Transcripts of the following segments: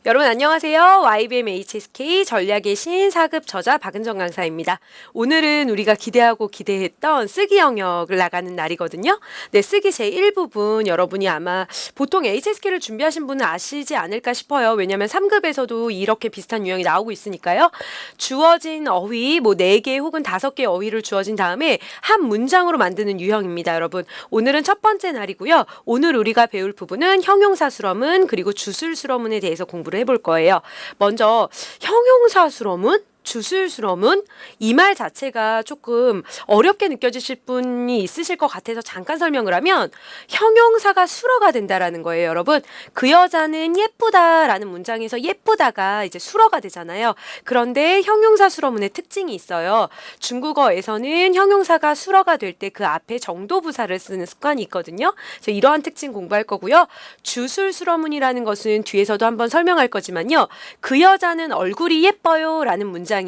여러분 안녕하세요. YBM HSK 전략의 신 4급 저자 박은정 강사입니다. 오늘은 우리가 기대했던 쓰기 영역을 나가는 날이거든요. 네, 쓰기 제1부분 여러분이 아마 보통 HSK를 준비하신 분은 아시지 않을까 싶어요. 왜냐하면 3급에서도 이렇게 비슷한 유형이 나오고 있으니까요. 주어진 어휘, 4개 혹은 5개 어휘를 주어진 다음에 한 문장으로 만드는 유형입니다. 여러분, 오늘은 첫 번째 날이고요. 오늘 우리가 배울 부분은 형용사 수러문 그리고 주술 수러문에 대해서 공부를 해볼 거예요. 먼저 형용사 수러문, 주술 수러문 이 말 자체가 조금 어렵게 느껴지실 분이 있으실 것 같아서 잠깐 설명을 하면 형용사가 수러가 된다라는 거예요, 여러분. 그 여자는 예쁘다라는 문장에서 예쁘다가 이제 수러가 되잖아요. 그런데 형용사 수러문의 특징이 있어요. 중국어에서는 형용사가 수러가 될 때 그 앞에 정도부사를 쓰는 습관이 있거든요. 그래서 이러한 특징 공부할 거고요. 주술 수러문이라는 것은 뒤에서도 한번 설명할 거지만요. 그 여자는 얼굴이 예뻐요라는 문장이에요.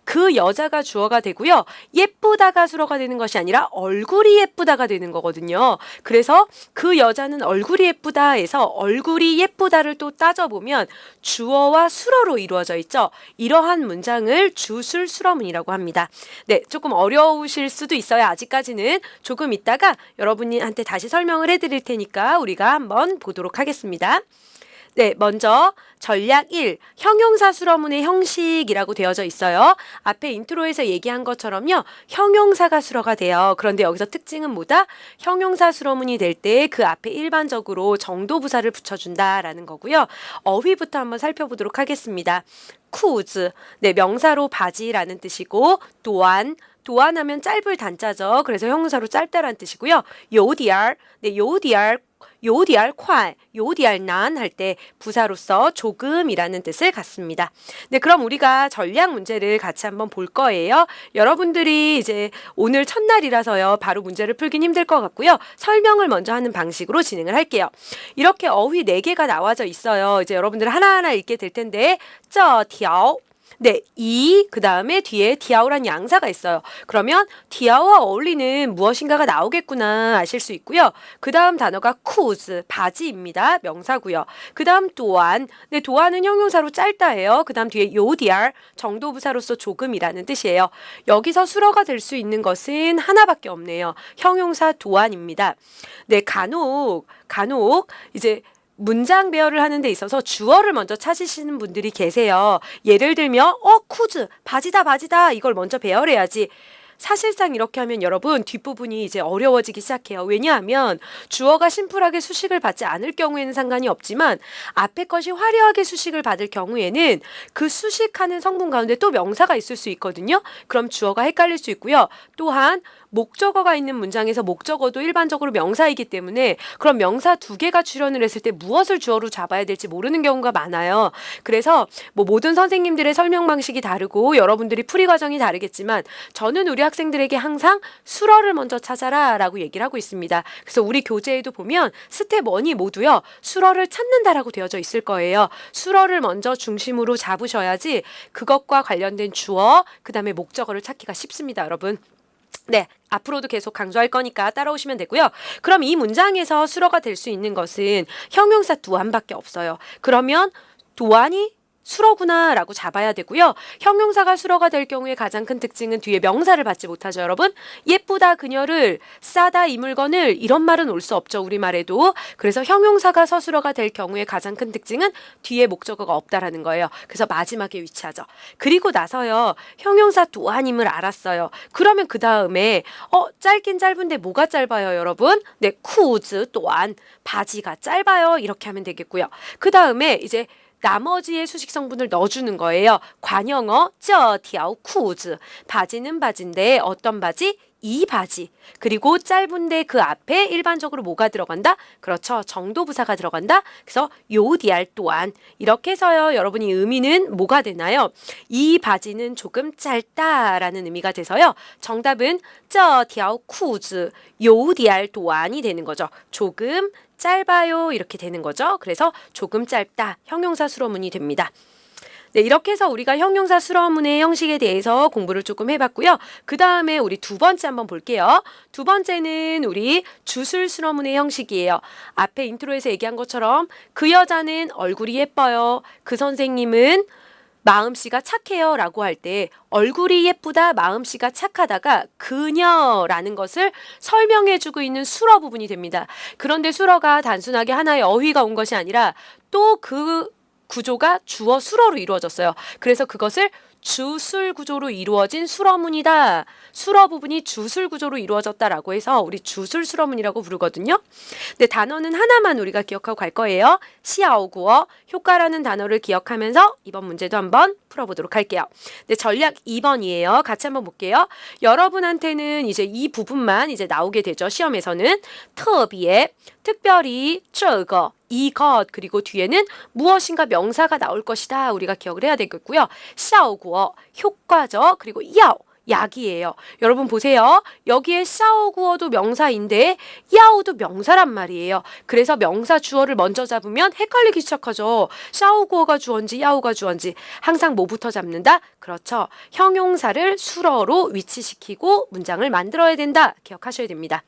그 여자가 주어가 되고요. 예쁘다가 수러가 되는 것이 아니라 얼굴이 예쁘다가 되는 거거든요. 그래서 그 여자는 얼굴이 예쁘다에서 얼굴이 예쁘다를 또 따져보면 주어와 수러로 이루어져 있죠. 이러한 문장을 주술 수러문이라고 합니다. 네, 조금 어려우실 수도 있어요. 아직까지는 조금 있다가 여러분한테 다시 설명을 해드릴 테니까 우리가 한번 보도록 하겠습니다. 네, 먼저 전략 1, 형용사 수러문의 형식이라고 되어져 있어요. 앞에 인트로에서 얘기한 것처럼요. 형용사가 수러가 돼요. 그런데 여기서 특징은 뭐다? 형용사 수러문이 될 때 그 앞에 일반적으로 정도부사를 붙여준다라는 거고요. 어휘부터 한번 살펴보도록 하겠습니다. 쿠즈, 네, 명사로 바지라는 뜻이고 도안, 도안하면 짧을 단자죠. 그래서 형용사로 짧다라는 뜻이고요. 요디알, 네, 요디알 콰, 요디알 난 할 때 부사로서 조금이라는 뜻을 갖습니다. 네, 그럼 우리가 전략 문제를 같이 한번 볼 거예요. 여러분들이 이제 오늘 첫날이라서요. 바로 문제를 풀긴 힘들 것 같고요. 설명을 먼저 하는 방식으로 진행을 할게요. 이렇게 어휘 4개가 나와져 있어요. 이제 여러분들 하나하나 읽게 될 텐데, 这条 네, 그 다음에 뒤에 디아오란 양사가 있어요. 그러면 디아오와 어울리는 무엇인가가 나오겠구나 아실 수 있고요. 그 다음 단어가 쿠즈, 바지입니다. 명사고요. 그 다음 도안, 네, 도안은 형용사로 짧다예요. 그 다음 뒤에 요디알, 정도부사로서 조금이라는 뜻이에요. 여기서 수러가 될 수 있는 것은 하나밖에 없네요. 형용사 도안입니다. 네, 간혹 이제 문장 배열을 하는 데 있어서 주어를 먼저 찾으시는 분들이 계세요. 예를 들면 쿠즈, 바지다 이걸 먼저 배열해야지. 사실상 이렇게 하면 여러분 뒷부분이 이제 어려워지기 시작해요. 왜냐하면 주어가 심플하게 수식을 받지 않을 경우에는 상관이 없지만 앞에 것이 화려하게 수식을 받을 경우에는 그 수식하는 성분 가운데 또 명사가 있을 수 있거든요. 그럼 주어가 헷갈릴 수 있고요. 또한 목적어가 있는 문장에서 목적어도 일반적으로 명사이기 때문에 그럼 명사 2개가 출현을 했을 때 무엇을 주어로 잡아야 될지 모르는 경우가 많아요. 그래서 모든 선생님들의 설명 방식이 다르고 여러분들이 풀이 과정이 다르겠지만 저는 우리 학생들에게 항상 수러를 먼저 찾아라 라고 얘기를 하고 있습니다. 그래서 우리 교재에도 보면 스텝 1이 모두요. 수러를 찾는다라고 되어져 있을 거예요. 수러를 먼저 중심으로 잡으셔야지 그것과 관련된 주어 그 다음에 목적어를 찾기가 쉽습니다. 여러분. 네, 앞으로도 계속 강조할 거니까 따라오시면 되고요. 그럼 이 문장에서 수러가 될 수 있는 것은 형용사 도안밖에 없어요. 그러면 도안이 수러구나 라고 잡아야 되고요. 형용사가 수러가 될 경우에 가장 큰 특징은 뒤에 명사를 받지 못하죠, 여러분. 예쁘다 그녀를, 싸다 이 물건을 이런 말은 올 수 없죠, 우리말에도. 그래서 형용사가 서술어가 될 경우에 가장 큰 특징은 뒤에 목적어가 없다라는 거예요. 그래서 마지막에 위치하죠. 그리고 나서요. 형용사 도안임을 알았어요. 그러면 그 다음에 짧긴 짧은데 뭐가 짧아요, 여러분? 네, 쿠즈 또한 바지가 짧아요. 이렇게 하면 되겠고요. 그 다음에 이제 나머지의 수식 성분을 넣어주는 거예요. 관형어 这条裤子 바지는 바지인데 어떤 바지? 이 바지. 그리고 짧은데 그 앞에 일반적으로 뭐가 들어간다? 그렇죠. 정도부사가 들어간다. 그래서 요디알 또한 이렇게 해서요. 여러분이 의미는 뭐가 되나요? 이 바지는 조금 짧다라는 의미가 돼서요. 정답은 这条裤子 요디알 또한이 되는 거죠. 조금 짧아요 이렇게 되는 거죠. 그래서 조금 짧다 형용사 수로문이 됩니다. 네, 이렇게 해서 우리가 형용사 수러문의 형식에 대해서 공부를 조금 해봤고요. 그 다음에 우리 두 번째 한번 볼게요. 두 번째는 우리 주술 수러문의 형식이에요. 앞에 인트로에서 얘기한 것처럼 그 여자는 얼굴이 예뻐요. 그 선생님은 마음씨가 착해요 라고 할 때 얼굴이 예쁘다, 마음씨가 착하다가 그녀라는 것을 설명해주고 있는 수러 부분이 됩니다. 그런데 수러가 단순하게 하나의 어휘가 온 것이 아니라 또 그 구조가 주어 수러로 이루어졌어요. 그래서 그것을 주술 구조로 이루어진 수러문이다. 수러 부분이 주술 구조로 이루어졌다라고 해서 우리 주술 수러문이라고 부르거든요. 근데 단어는 하나만 우리가 기억하고 갈 거예요. 시아오구어 효과라는 단어를 기억하면서 이번 문제도 한번 풀어보도록 할게요. 네, 전략 2번이에요. 같이 한번 볼게요. 여러분한테는 이제 이 부분만 이제 나오게 되죠. 시험에서는 특비에 특별히 这个 이것 그리고 뒤에는 무엇인가 명사가 나올 것이다. 우리가 기억을 해야 되겠고요. 效果 효과죠. 그리고 药 약이에요. 여러분 보세요. 여기에 效果도 명사인데 药도 명사란 말이에요. 그래서 명사 주어를 먼저 잡으면 헷갈리기 시작하죠. 效果가 주어인지 药가 주어인지 항상 뭐부터 잡는다? 그렇죠. 형용사를 수러로 위치시키고 문장을 만들어야 된다. 기억하셔야 됩니다.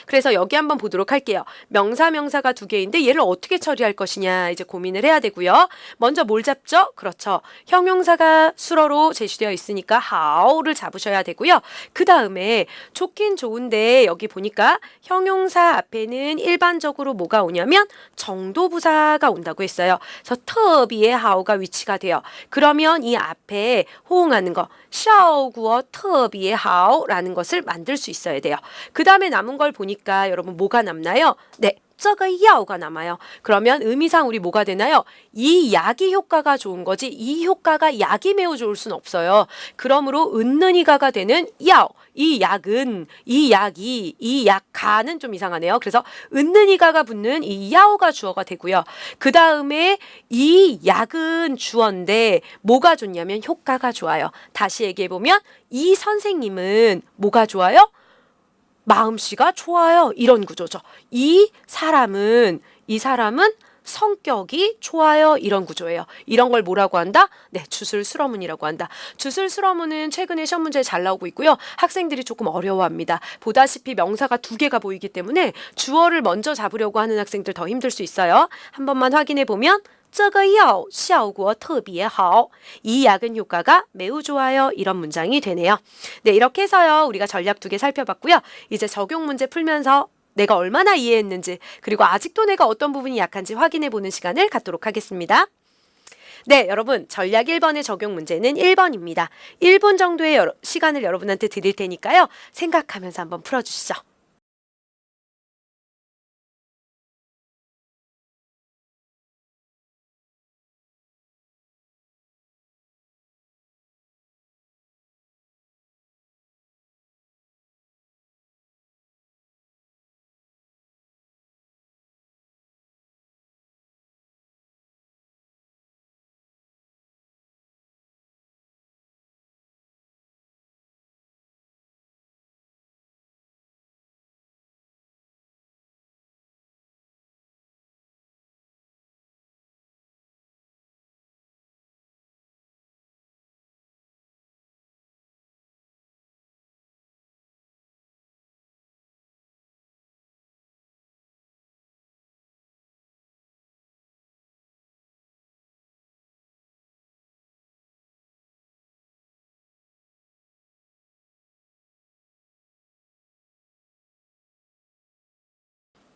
그래서 여기 한번 보도록 할게요. 명사가 두 개인데 얘를 어떻게 처리할 것이냐 이제 고민을 해야 되고요. 먼저 뭘 잡죠? 그렇죠. 형용사가 수러로 제시되어 있으니까 how를 잡으셔야 되고요. 그 다음에 좋긴 좋은데 여기 보니까 형용사 앞에는 일반적으로 뭐가 오냐면 정도부사가 온다고 했어요. 그래서特别 how가 위치가 돼요. 그러면 이 앞에 호응하는 거 效果特别好라는 것을 만들 수 있어야 돼요. 그 다음에 남은 걸 보니까 여러분 뭐가 남나요? 네, 这个药가 남아요. 그러면 의미상 우리 뭐가 되나요? 이 약이 효과가 좋은 거지 이 효과가 약이 매우 좋을 순 없어요. 그러므로 은는이가가 되는 药 이 약은 이 약이 이 약가는 좀 이상하네요. 그래서 은는이가가 붙는 이 야오가 주어가 되고요. 그 다음에 이 약은 주어인데 뭐가 좋냐면 효과가 좋아요. 다시 얘기해 보면 이 선생님은 뭐가 좋아요? 마음씨가 좋아요. 이런 구조죠. 이 사람은 성격이 좋아요. 이런 구조예요. 이런 걸 뭐라고 한다? 네, 주술 수러문이라고 한다. 주술 수러문은 최근에 시험 문제에 잘 나오고 있고요. 학생들이 조금 어려워합니다. 보다시피 명사가 두 개가 보이기 때문에 주어를 먼저 잡으려고 하는 학생들 더 힘들 수 있어요. 한 번만 확인해 보면 这个药效果特别好. 이 약은 효과가 매우 좋아요. 이런 문장이 되네요. 네, 이렇게 해서요. 우리가 전략 두 개 살펴봤고요. 이제 적용 문제 풀면서 내가 얼마나 이해했는지 그리고 아직도 내가 어떤 부분이 약한지 확인해 보는 시간을 갖도록 하겠습니다. 네, 여러분 전략 1번의 적용 문제는 1번입니다. 1분 정도의 시간을 여러분한테 드릴 테니까요. 생각하면서 한번 풀어주시죠.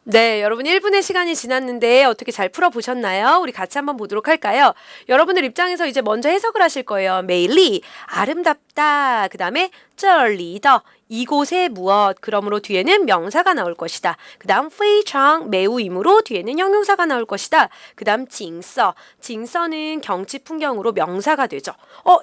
네, 여러분 1분의 시간이 지났는데 어떻게 잘 풀어보셨나요? 우리 같이 한번 보도록 할까요? 여러분들 입장에서 이제 먼저 해석을 하실 거예요. 메일리, 아름답다. 그 다음에 这里的 이곳에 무엇 그러므로 뒤에는 명사가 나올 것이다. 그 다음 非常 매우이므로 뒤에는 형용사가 나올 것이다. 그 다음 징서 징서는 경치 풍경으로 명사가 되죠.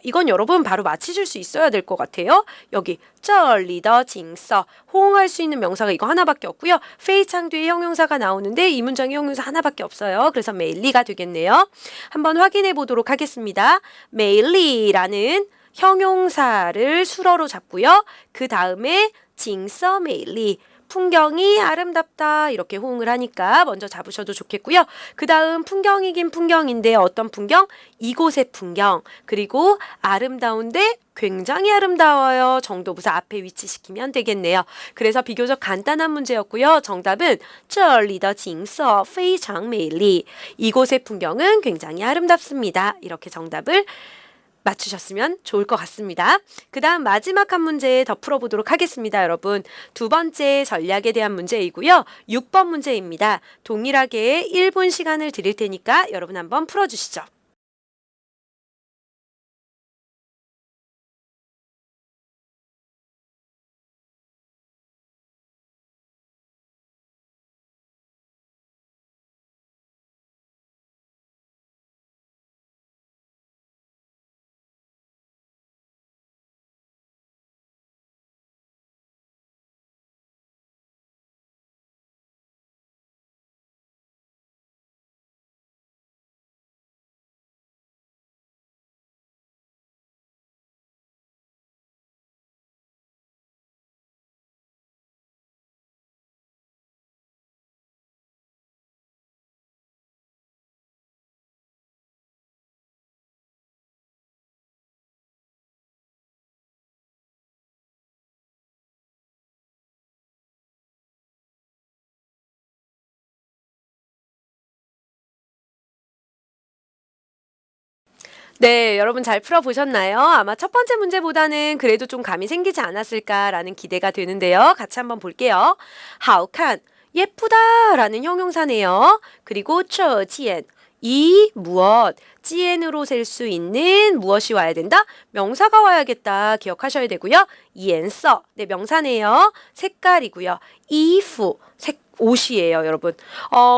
이건 여러분 바로 맞히실 수 있어야 될 것 같아요. 여기 这里的 징서 호응할 수 있는 명사가 이거 하나밖에 없고요. 非常 뒤에 형용사가 나오는데 이 문장에 형용사 하나밖에 없어요. 그래서 메일리가 되겠네요. 한번 확인해 보도록 하겠습니다. 메일리라는 형용사를 수러로 잡고요. 그 다음에 징서 메일리 풍경이 아름답다 이렇게 호응을 하니까 먼저 잡으셔도 좋겠고요. 그 다음 풍경이긴 풍경인데 어떤 풍경? 이곳의 풍경. 그리고 아름다운데 굉장히 아름다워요 정도 부사 앞에 위치시키면 되겠네요. 그래서 비교적 간단한 문제였고요. 정답은 这里的景色非常美丽. 이곳의 풍경은 굉장히 아름답습니다. 이렇게 정답을 맞추셨으면 좋을 것 같습니다. 그 다음 마지막 한 문제 더 풀어보도록 하겠습니다. 여러분, 두 번째 전략에 대한 문제이고요. 6번 문제입니다. 동일하게 1분 시간을 드릴 테니까 여러분 한번 풀어주시죠. 네, 여러분 잘 풀어보셨나요? 아마 첫 번째 문제보다는 그래도 좀 감이 생기지 않았을까라는 기대가 되는데요. 같이 한번 볼게요. 好看, 예쁘다라는 형용사네요. 그리고 这件, 이 무엇, 지엔으로 셀 수 있는 무엇이 와야 된다? 명사가 와야겠다. 기억하셔야 되고요. 颜色, 네, 명사네요. 색깔이고요. 衣服, 옷이에요, 여러분.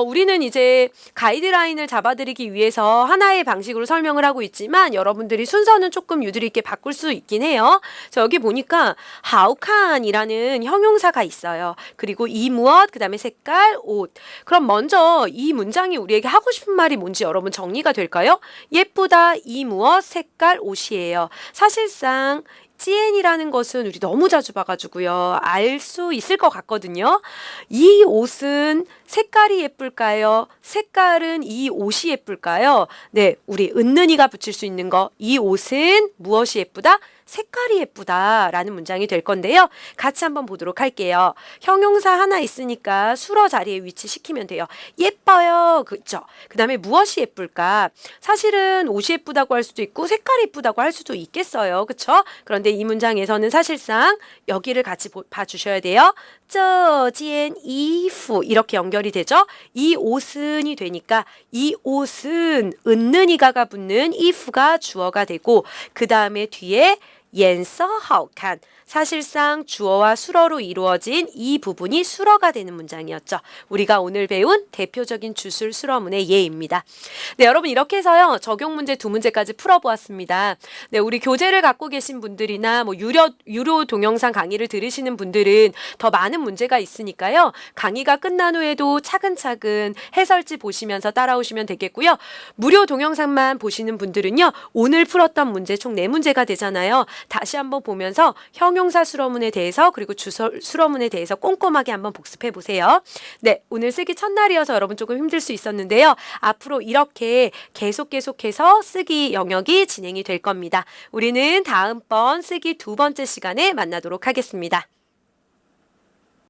우리는 이제 가이드라인을 잡아드리기 위해서 하나의 방식으로 설명을 하고 있지만 여러분들이 순서는 조금 유두리 있게 바꿀 수 있긴 해요. 자, 여기 보니까 好看이라는 형용사가 있어요. 그리고 이 무엇, 그 다음에 색깔, 옷. 그럼 먼저 이 문장이 우리에게 하고 싶은 말이 뭔지 여러분 정리가 될까요? 예쁘다, 이 무엇, 색깔, 옷이에요. 사실상 찌엔이라는 것은 우리 너무 자주 봐가지고요. 알 수 있을 것 같거든요. 이 옷은 색깔이 예쁠까요? 색깔은 이 옷이 예쁠까요? 네, 우리 은는이가 붙일 수 있는 거. 이 옷은 무엇이 예쁘다? 색깔이 예쁘다라는 문장이 될 건데요. 같이 한번 보도록 할게요. 형용사 하나 있으니까 수러 자리에 위치시키면 돼요. 예뻐요. 그쵸? 그 다음에 무엇이 예쁠까? 사실은 옷이 예쁘다고 할 수도 있고 색깔이 예쁘다고 할 수도 있겠어요. 그쵸? 그런데 이 문장에서는 사실상 여기를 같이 봐주셔야 돼요. 这件衣服 이렇게 연결이 되죠. 이 옷은이 되니까 이 옷은 은는이가가 붙는 이프가 주어가 되고 그 다음에 뒤에 颜色好看 사실상 주어와 수러로 이루어진 이 부분이 수러가 되는 문장이었죠. 우리가 오늘 배운 대표적인 주술 수러문의 예입니다. 네, 여러분 이렇게 해서요. 적용 문제 두 문제까지 풀어보았습니다. 네, 우리 교재를 갖고 계신 분들이나 뭐 유료 동영상 강의를 들으시는 분들은 더 많은 문제가 있으니까요. 강의가 끝난 후에도 차근차근 해설지 보시면서 따라오시면 되겠고요. 무료 동영상만 보시는 분들은요. 오늘 풀었던 문제 총 4문제가 되잖아요. 다시 한번 보면서 형용사 수러문에 대해서 그리고 주서 수러문에 대해서 꼼꼼하게 한번 복습해 보세요. 네, 오늘 쓰기 첫날이어서 여러분 조금 힘들 수 있었는데요. 앞으로 이렇게 계속해서 쓰기 영역이 진행이 될 겁니다. 우리는 다음번 쓰기 두 번째 시간에 만나도록 하겠습니다.